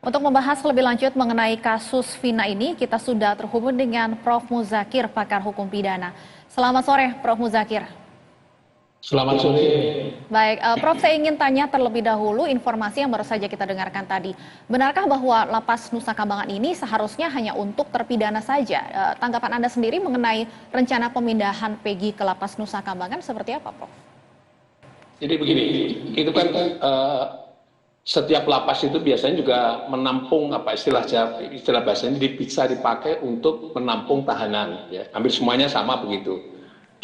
Untuk membahas lebih lanjut mengenai kasus Vina ini, kita sudah terhubung dengan Prof. Muzakir, pakar hukum pidana. Selamat sore, Prof. Muzakir. Selamat sore. Baik, Prof, saya ingin tanya terlebih dahulu informasi yang baru saja kita dengarkan tadi. Benarkah bahwa Lapas Nusa Kambangan ini seharusnya hanya untuk terpidana saja? Tanggapan Anda sendiri mengenai rencana pemindahan Peggy ke Lapas Nusa Kambangan seperti apa, Prof? Jadi begini, itu kan setiap lapas itu biasanya juga menampung istilah bahasanya bisa dipakai untuk menampung tahanan, ya. Hampir semuanya sama begitu.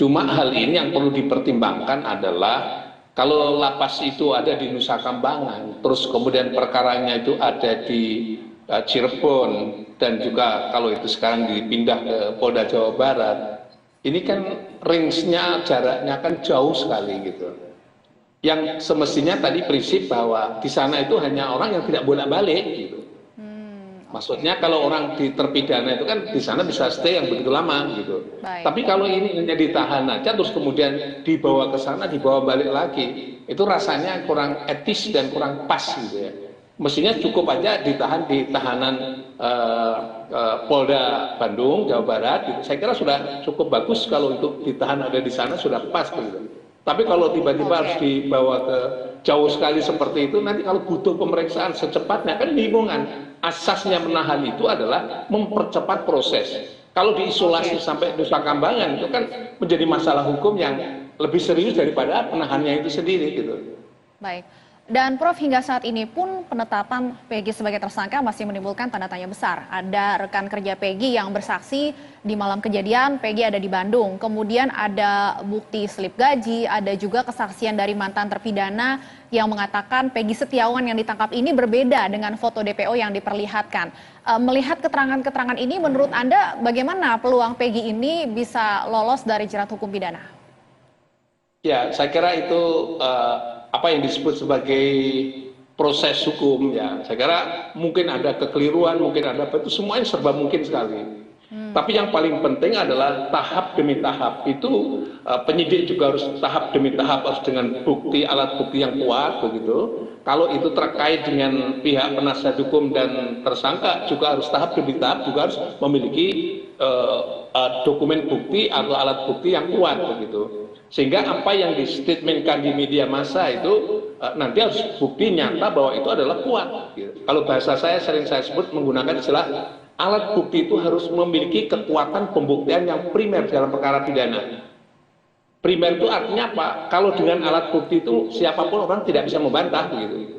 Cuma hal ini yang perlu dipertimbangkan adalah kalau lapas itu ada di Nusa Kambangan, terus kemudian perkaranya itu ada di Cirebon, dan juga kalau itu sekarang dipindah ke Polda Jawa Barat, ini kan range-nya, jaraknya kan jauh sekali gitu. Yang semestinya tadi prinsip bahwa di sana itu hanya orang yang tidak bolak-balik gitu. Maksudnya kalau orang terpidana itu kan di sana bisa stay yang begitu lama gitu. Tapi kalau ini hanya ditahan aja terus kemudian dibawa ke sana, dibawa balik lagi, itu rasanya kurang etis dan kurang pas gitu ya. Mestinya cukup aja ditahan di tahanan Polda Bandung, Jawa Barat gitu. Saya kira sudah cukup bagus kalau untuk ditahan ada di sana, sudah pas gitu. Tapi kalau tiba-tiba harus dibawa ke jauh sekali seperti itu, nanti kalau butuh pemeriksaan secepatnya kan bingung kan. Asasnya menahan itu adalah mempercepat proses. Kalau diisolasi sampai Nusa Kambangan itu kan menjadi masalah hukum yang lebih serius daripada penahannya itu sendiri gitu. Baik. Dan Prof, hingga saat ini pun penetapan Peggy sebagai tersangka masih menimbulkan tanda tanya besar. Ada rekan kerja Peggy yang bersaksi di malam kejadian Peggy ada di Bandung. Kemudian ada bukti slip gaji, ada juga kesaksian dari mantan terpidana yang mengatakan Peggy Setiawan yang ditangkap ini berbeda dengan foto DPO yang diperlihatkan. Melihat keterangan-keterangan ini, menurut Anda bagaimana peluang Peggy ini bisa lolos dari jerat hukum pidana? Ya, saya kira itu apa yang disebut sebagai proses hukum, ya. Saya kira mungkin ada kekeliruan, mungkin ada apa, itu semuanya serba mungkin sekali. Tapi yang paling penting adalah tahap demi tahap itu penyidik juga harus tahap demi tahap, harus dengan bukti, alat bukti yang kuat begitu. Kalau itu terkait dengan pihak penasihat hukum dan tersangka juga harus tahap demi tahap, juga harus memiliki dokumen bukti atau alat bukti yang kuat begitu. Sehingga apa yang distatementkan di media massa itu nanti harus bukti nyata bahwa itu adalah kuat. Kalau bahasa saya sering saya sebut menggunakan istilah alat bukti itu harus memiliki kekuatan pembuktian yang primer dalam perkara pidana. Primer itu artinya apa? Kalau dengan alat bukti itu siapapun orang tidak bisa membantah begitu.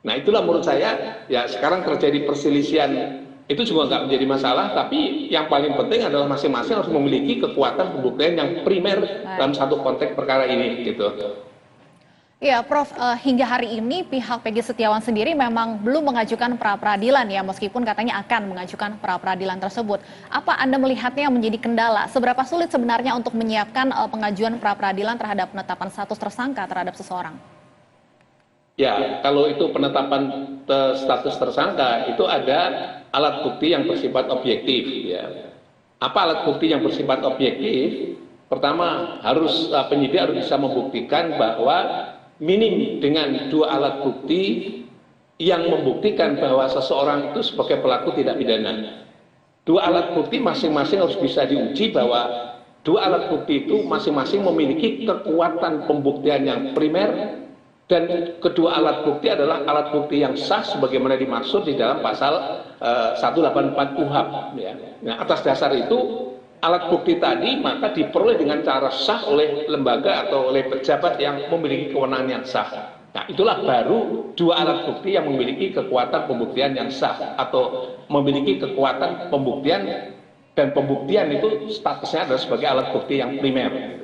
Nah itulah menurut saya ya sekarang terjadi perselisihan itu juga nggak menjadi masalah, tapi yang paling penting adalah masing-masing harus memiliki kekuatan pembuktian yang primer dalam satu konteks perkara ini gitu. Ya, Prof, hingga hari ini pihak Peggy Setiawan sendiri memang belum mengajukan pra-peradilan ya, meskipun katanya akan mengajukan pra-peradilan tersebut. Apa Anda melihatnya yang menjadi kendala? Seberapa sulit sebenarnya untuk menyiapkan pengajuan pra-peradilan terhadap penetapan status tersangka terhadap seseorang? Ya, kalau itu penetapan status tersangka itu ada alat bukti yang bersifat objektif, ya. Apa alat bukti yang bersifat objektif? Pertama, penyidik harus bisa membuktikan bahwa minim dengan dua alat bukti yang membuktikan bahwa seseorang itu sebagai pelaku tidak pidana. Dua alat bukti masing-masing harus bisa diuji bahwa dua alat bukti itu masing-masing memiliki kekuatan pembuktian yang primer, dan kedua alat bukti adalah alat bukti yang sah sebagaimana dimaksud di dalam pasal 184 KUHP, ya. Nah, atas dasar itu alat bukti tadi maka diperoleh dengan cara sah oleh lembaga atau oleh pejabat yang memiliki kewenangan yang sah. Nah, itulah baru dua alat bukti yang memiliki kekuatan pembuktian yang sah atau memiliki kekuatan pembuktian, dan pembuktian itu statusnya adalah sebagai alat bukti yang primer.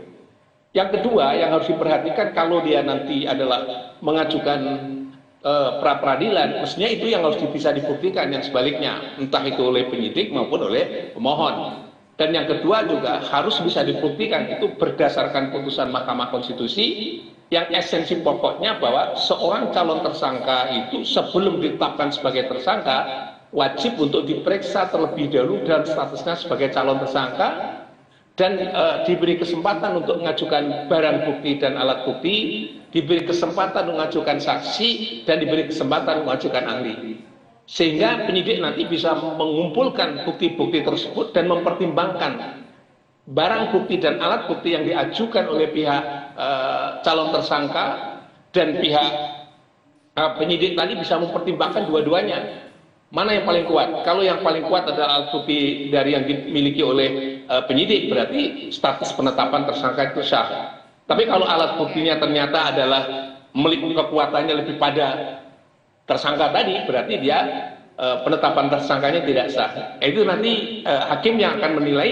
Yang kedua yang harus diperhatikan kalau dia nanti adalah mengajukan pra-peradilan, mestinya itu yang harus bisa dibuktikan, yang sebaliknya, entah itu oleh penyidik maupun oleh pemohon. Dan yang kedua juga harus bisa dibuktikan itu berdasarkan putusan Mahkamah Konstitusi yang esensi pokoknya bahwa seorang calon tersangka itu sebelum ditetapkan sebagai tersangka wajib untuk diperiksa terlebih dahulu dan statusnya sebagai calon tersangka, dan diberi kesempatan untuk mengajukan barang bukti dan alat bukti, diberi kesempatan untuk mengajukan saksi, dan diberi kesempatan mengajukan ahli. sehingga penyidik nanti bisa mengumpulkan bukti-bukti tersebut dan mempertimbangkan barang bukti dan alat bukti yang diajukan oleh pihak calon tersangka dan pihak penyidik tadi bisa mempertimbangkan dua-duanya. Mana yang paling kuat? Kalau yang paling kuat adalah alat bukti dari yang dimiliki oleh penyidik, berarti status penetapan tersangka itu sah. Tapi kalau alat buktinya ternyata adalah memiliki kekuatannya lebih pada tersangka tadi, berarti dia penetapan tersangkanya tidak sah. Itu nanti hakim yang akan menilai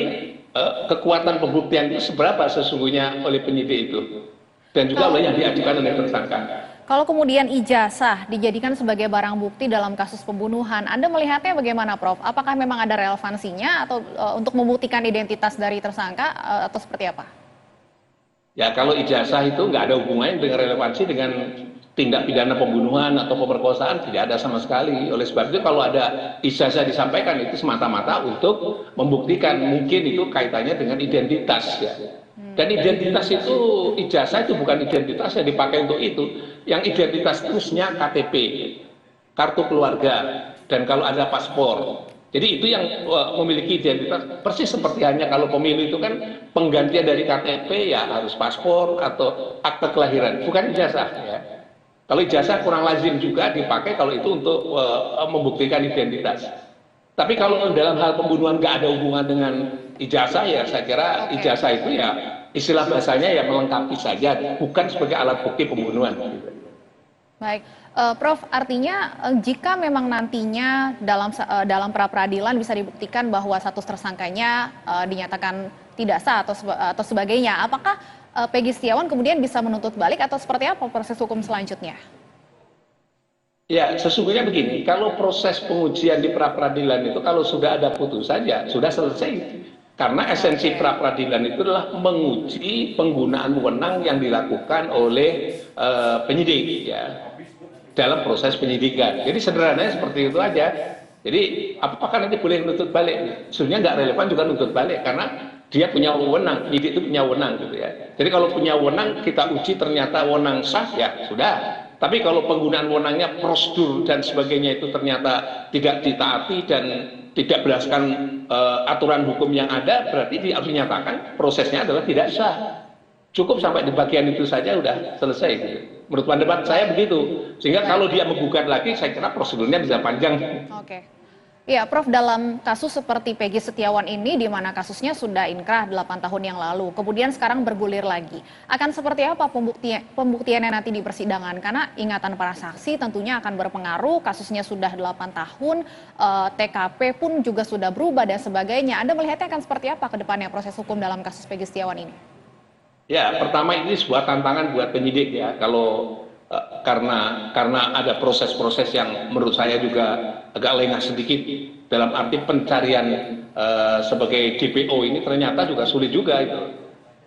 kekuatan pembuktian itu seberapa sesungguhnya oleh penyidik itu, dan juga oleh yang diajukan oleh tersangka. Kalau kemudian ijazah dijadikan sebagai barang bukti dalam kasus pembunuhan, Anda melihatnya bagaimana, Prof? Apakah memang ada relevansinya atau untuk membuktikan identitas dari tersangka atau seperti apa? Ya, kalau ijazah itu nggak ada hubungannya dengan relevansi dengan tindak pidana pembunuhan atau pemerkosaan, tidak ada sama sekali. Oleh sebab itu kalau ada ijazah disampaikan itu semata-mata untuk membuktikan, mungkin itu kaitannya dengan identitas ya. Dan identitas itu, ijazah itu bukan identitas yang dipakai untuk itu. Yang identitas terusnya KTP, kartu keluarga, dan kalau ada paspor. Jadi itu yang memiliki identitas, persis seperti hanya kalau pemilu itu kan penggantian dari KTP ya harus paspor atau akte kelahiran, bukan ijazah ya. Kalau ijazah kurang lazim juga dipakai kalau itu untuk membuktikan identitas. Tapi kalau dalam hal pembunuhan nggak ada hubungan dengan ijazah, ya saya kira ijazah itu ya istilah bahasanya ya melengkapi saja, bukan sebagai alat bukti pembunuhan. Baik, Prof, artinya jika memang nantinya dalam pra peradilan bisa dibuktikan bahwa status tersangkanya dinyatakan tidak sah atau sebagainya, apakah Peggy Setiawan kemudian bisa menuntut balik atau seperti apa proses hukum selanjutnya? Ya, sesungguhnya begini, kalau proses pengujian di pra peradilan itu kalau sudah ada putusan ya sudah selesai. Karena esensi pra peradilan itu adalah menguji penggunaan wewenang yang dilakukan oleh penyidik ya dalam proses penyidikan. Jadi sederhananya seperti itu aja. Jadi apakah nanti boleh menuntut balik? Sebenarnya nggak relevan juga menuntut balik karena dia punya wewenang, penyidik itu punya wewenang gitu ya. Jadi kalau punya wewenang kita uji ternyata wewenang sah ya sudah. Tapi kalau penggunaan wewenangnya prosedur dan sebagainya itu ternyata tidak ditaati dan tidak berdasarkan aturan hukum yang ada, berarti harus dinyatakan prosesnya adalah tidak sah. Cukup sampai di bagian itu saja udah selesai. Gitu. Menurut pendapat saya begitu. Sehingga kalau dia menggugat lagi, saya kira prosedurnya bisa panjang. Oke. Ya, Prof, dalam kasus seperti Peggy Setiawan ini, di mana kasusnya sudah inkrah 8 tahun yang lalu, kemudian sekarang bergulir lagi. Akan seperti apa pembuktiannya nanti di persidangan? Karena ingatan para saksi tentunya akan berpengaruh, kasusnya sudah 8 tahun, TKP pun juga sudah berubah dan sebagainya. Anda melihatnya akan seperti apa ke depannya proses hukum dalam kasus Peggy Setiawan ini? Ya, pertama ini sebuah tantangan buat penyidik ya, kalau karena ada proses-proses yang menurut saya juga agak lengah sedikit dalam arti pencarian sebagai DPO ini ternyata juga sulit juga itu.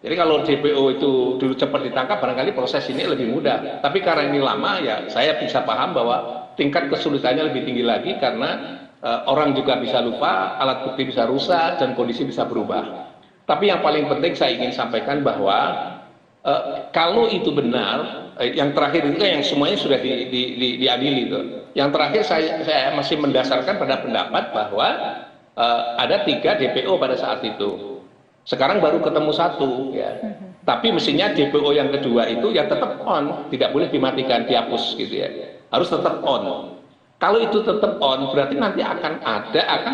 Jadi kalau DPO itu dulu cepat ditangkap barangkali proses ini lebih mudah. Tapi karena ini lama ya saya bisa paham bahwa tingkat kesulitannya lebih tinggi lagi karena orang juga bisa lupa, alat bukti bisa rusak dan kondisi bisa berubah. Tapi yang paling penting saya ingin sampaikan bahwa kalau itu benar, yang terakhir itu yang semuanya sudah diadili itu. Yang terakhir saya masih mendasarkan pada pendapat bahwa ada 3 DPO pada saat itu. Sekarang baru ketemu 1 ya. Tapi mestinya DPO yang kedua itu ya tetap on, tidak boleh dimatikan, dihapus gitu ya. Harus tetap on. Kalau itu tetap on, berarti nanti akan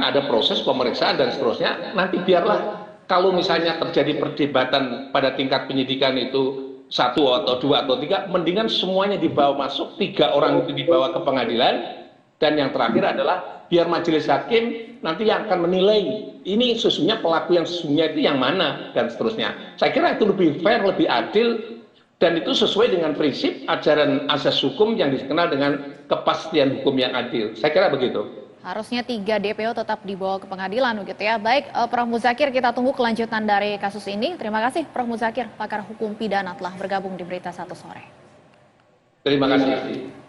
ada proses pemeriksaan dan seterusnya. Nanti biarlah kalau misalnya terjadi perdebatan pada tingkat penyidikan itu 1 atau 2 atau 3, mendingan semuanya dibawa masuk, 3 orang itu dibawa ke pengadilan, dan yang terakhir adalah biar majelis hakim nanti yang akan menilai ini sesungguhnya pelaku yang sesungguhnya itu yang mana dan seterusnya. Saya kira itu lebih fair, lebih adil, dan itu sesuai dengan prinsip ajaran asas hukum yang dikenal dengan kepastian hukum yang adil. Saya kira begitu. Harusnya 3 DPO tetap dibawa ke pengadilan begitu ya. Baik, Prof. Muzakir, kita tunggu kelanjutan dari kasus ini. Terima kasih Prof. Muzakir, pakar hukum pidana telah bergabung di Berita Satu Sore. Terima kasih.